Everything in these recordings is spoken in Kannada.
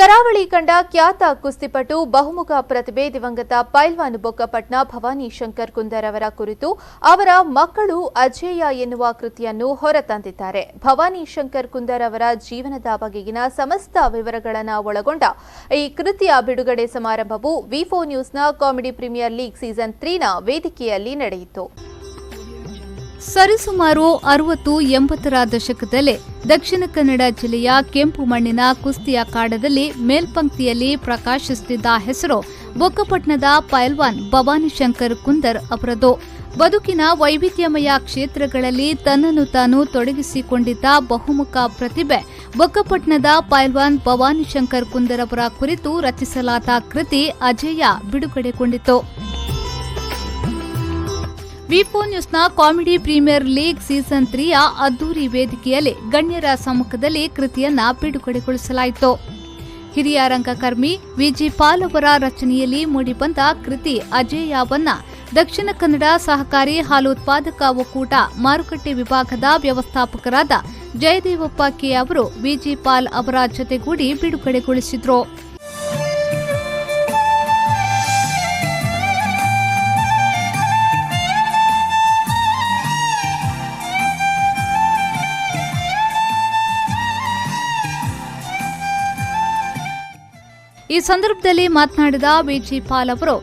ಕರಾವಳಿ ಕಂಡ ಖ್ಯಾತ ಕುಸ್ತಿಪಟು ಬಹುಮುಖ ಪ್ರತಿಭೆ ದಿವಂಗತ ಪೈಲ್ವಾನ್ ಬೊಕ್ಕಪಟ್ನ ಭವಾನಿ ಶಂಕರ್ ಕುಂದರ್ ಅವರ ಕುರಿತು ಅವರ ಮಕ್ಕಳು ಅಜೇಯ ಎನ್ನುವ ಕೃತಿಯನ್ನು ಹೊರತಂದಿದ್ದಾರೆ. ಭವಾನಿ ಶಂಕರ್ ಕುಂದರ್ ಅವರ ಜೀವನದ ಬಗೆಗಿನ ಸಮಸ್ತ ವಿವರಗಳನ್ನು ಒಳಗೊಂಡ ಈ ಕೃತಿಯ ಬಿಡುಗಡೆ ಸಮಾರಂಭವು ವಿ4 ನ್ಯೂಸ್ನ ಕಾಮಿಡಿ ಪ್ರೀಮಿಯರ್ ಲೀಗ್ ಸೀಸನ್ 3ನ ವೇದಿಕೆಯಲ್ಲಿ ನಡೆಯಿತು. ಸರಿಸುಮಾರು 60-80ರ ದಶಕದಲ್ಲೇ ದಕ್ಷಿಣ ಕನ್ನಡ ಜಿಲ್ಲೆಯ ಕೆಂಪು ಮಣ್ಣಿನ ಕುಸ್ತಿ ಅಖಾಡದಲ್ಲಿ ಮೇಲ್ಪಂಕ್ತಿಯಲ್ಲಿ ಪ್ರಕಾಶಿಸುತ್ತಿದ್ದ ಹೆಸರು ಬೊಕ್ಕಪಟ್ನದ ಪೈಲ್ವಾನ್ ಭವಾನಿ ಶಂಕರ್ ಕುಂದರ್ ಅವರದು. ಬದುಕಿನ ವೈವಿಧ್ಯಮಯ ಕ್ಷೇತ್ರಗಳಲ್ಲಿ ತನ್ನನ್ನು ತಾನು ತೊಡಗಿಸಿಕೊಂಡಿದ್ದ ಬಹುಮುಖ ಪ್ರತಿಭೆ ಬೊಕ್ಕಪಟ್ನದ ಪೈಲ್ವಾನ್ ಭವಾನಿ ಶಂಕರ್ ಕುಂದರ್ ಅವರ ಕುರಿತು ರಚಿಸಲಾದ ಕೃತಿ ಅಜೇಯ ಬಿಡುಗಡೆಗೊಂಡಿತು. ವಿ4 ನ್ಯೂಸ್ನ ಕಾಮಿಡಿ ಪ್ರೀಮಿಯರ್ ಲೀಗ್ ಸೀಸನ್ 3ಯ ಅದ್ದೂರಿ ವೇದಿಕೆಯಲ್ಲಿ ಗಣ್ಯರ ಸಮ್ಮುಖದಲ್ಲಿ ಕೃತಿಯನ್ನ ಬಿಡುಗಡೆಗೊಳಿಸಲಾಯಿತು. ಹಿರಿಯ ರಂಗಕರ್ಮಿ ವಿಜಿ ಪಾಲ್ ಅವರ ರಚನೆಯಲ್ಲಿ ಮೂಡಿಬಂದ ಕೃತಿ ಅಜೇಯವನ್ನ ದಕ್ಷಿಣ ಕನ್ನಡ ಸಹಕಾರಿ ಹಾಲು ಉತ್ಪಾದಕ ಒಕ್ಕೂಟ ಮಾರುಕಟ್ಟೆ ವಿಭಾಗದ ವ್ಯವಸ್ಥಾಪಕರಾದ ಜಯದೇವಪ್ಪ ಕೆ ಅವರು ವಿಜಿ ಪಾಲ್ ಅವರ ಜೊತೆಗೂಡಿ ಬಿಡುಗಡೆಗೊಳಿಸಿದ್ರು. ಈ ಸಂದರ್ಭದಲ್ಲಿ ಮಾತನಾಡಿದ ವಿಜಿ ಪಾಲ್ ಅವರು,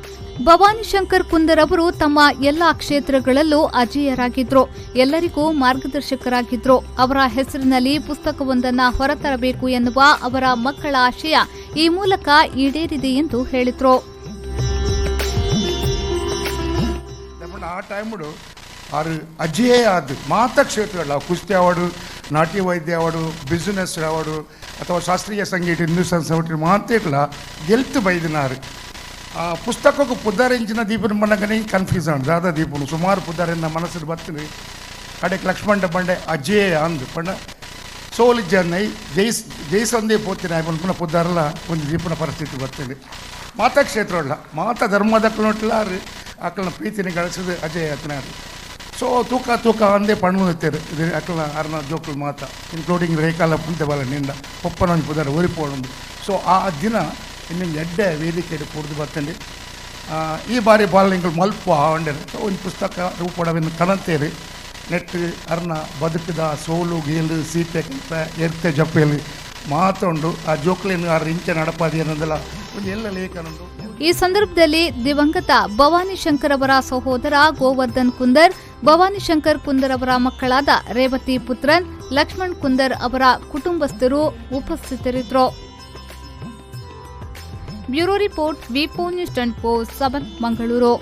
ಭವಾನಿ ಶಂಕರ್ ಕುಂದರ್ ಅವರು ತಮ್ಮ ಎಲ್ಲಾ ಕ್ಷೇತ್ರಗಳಲ್ಲೂ ಅಜೇಯರಾಗಿದ್ರು, ಎಲ್ಲರಿಗೂ ಮಾರ್ಗದರ್ಶಕರಾಗಿದ್ರು. ಅವರ ಹೆಸರಿನಲ್ಲಿ ಪುಸ್ತಕವೊಂದನ್ನು ಹೊರತರಬೇಕು ಎನ್ನುವ ಅವರ ಮಕ್ಕಳ ಆಶಯ ಈ ಮೂಲಕ ಈಡೇರಿದೆ ಎಂದು ಹೇಳಿದ್ರು. ಅಜೇಯ ಆದ ಮಾತ ಕ್ಷೇತ್ರಗಳ ಕುಸ್ತಿ ಅವಾರ್ಡು, ನಾಟ್ಯ ವೈದ್ಯ ಅವಾರ್ಡು, ಬಿಸಿನೆಸ್ ಅವಾರ್ಡು ಅಥವಾ ಶಾಸ್ತ್ರೀಯ ಸಂಗೀತ ಹಿಂದೂಸ್ತಾನ್ ಸಂಗೀತ ಮಾತೇಟ್ಲ ಗೆಲ್ತು ಬೈದಿನಾರು. ಆ ಪುಸ್ತಕಕ್ಕೂ ಪುದ್ದಾರಿಂಚಿನ ದೀಪನ ಮನಗನೇ ಕನ್ಫ್ಯೂಸ್ ಆಡ್ ದಾದಾ ದೀಪನು ಸುಮಾರು ಪುದ್ದಾರನ್ನ ಮನಸ್ಸಲ್ಲಿ ಬರ್ತೀನಿ ಕಡೆಗೆ ಲಕ್ಷ್ಮಣ ಬಂಡೆ ಅಜೇಯ ಅಂದು ಪಂಡ ಸೋಲು ಜನ ಜೈಸಂದೇ ಪೋತಿನ ಪುನಃ ಪುದ್ದಾರಲ್ಲ ಒಂದು ದೀಪನ ಪರಿಸ್ಥಿತಿ ಬರ್ತೀನಿ. ಮಾತಾ ಕ್ಷೇತ್ರಲ್ಲ ಮಾತ ಧರ್ಮದಕ್ಕಳೊಟ್ಲಾರು ಅಕ್ಕಳನ್ನ ಪ್ರೀತಿನ ಗಳಿಸಿದ ಅಜೇಯ ಹತ್ತಿನಾರು. ಸೊ ತೂಕ ಅಂದೇ ಪಣ್ಣುತ್ತಾರೆ ಇದು ಅಕ್ಕಳ ಅರ್ನ ಜೋಕ್ಳು ಮಾತ ಇನ್ಕ್ಲೂಡಿಂಗ್ ರೇಖಾಲ ಪಂತೆ ಬಲ ನಿಂದ ಒಪ್ಪನೊಂದು ಪುದಾರ ಒರಿಪೋಣದು. ಸೊ ಆ ದಿನ ಇನ್ನೊಂದು ಎಡ್ಡೆ ವೇದಿಕೆಯಲ್ಲಿ ಕೂಡ್ದು ಬರ್ತಂడి. ಈ ಬಾರಿ ಬಾಲನಿಗಳು ಮಲ್ಪ ಆಂಡರು. ಸೊ ಒಂದು ಪುಸ್ತಕ ರೂಪಡವನ್ನು ಕನಂತೇರಿ ನೆಟ್ಟು ಅರ್ನ ಬದುಕಿದ ಸೋಲು ಗೇಲು ಸೀಟೆ ಕಲ್ಪ ಎರ್ತೆ ಜಪ್ಪೆಯಲ್ಲಿ ಮಾತೊಂಡು ಆ ಜೋಕ್ಲೇನು ಆ ರಿಂಚೆ ನಡಪಾದಿ ಅನ್ನೋದೆಲ್ಲ ಒಂದು ಎಲ್ಲ ಲೇಖನೊಂದು. ಈ ಸಂದರ್ಭದಲ್ಲಿ ದಿವಂಗತ ಭವಾನಿ ಶಂಕರ್ ಅವರ ಸಹೋದರ ಗೋವರ್ಧನ್ ಕುಂದರ್, ಭವಾನಿ ಶಂಕರ್ ಕುಂದರ್ ಅವರ ಮಕ್ಕಳಾದ ರೇವತಿ ಪುತ್ರನ್, ಲಕ್ಷ್ಮಣ್ ಕುಂದರ್ ಅವರ ಕುಟುಂಬಸ್ಥರು ಉಪಸ್ಥಿತರಿದ್ದರು. ಬ್ಯೂರೋ ರಿಪೋರ್ಟ್ ವಿ4 ನ್ಯೂಸ್ 24/7 ಮಂಗಳೂರು.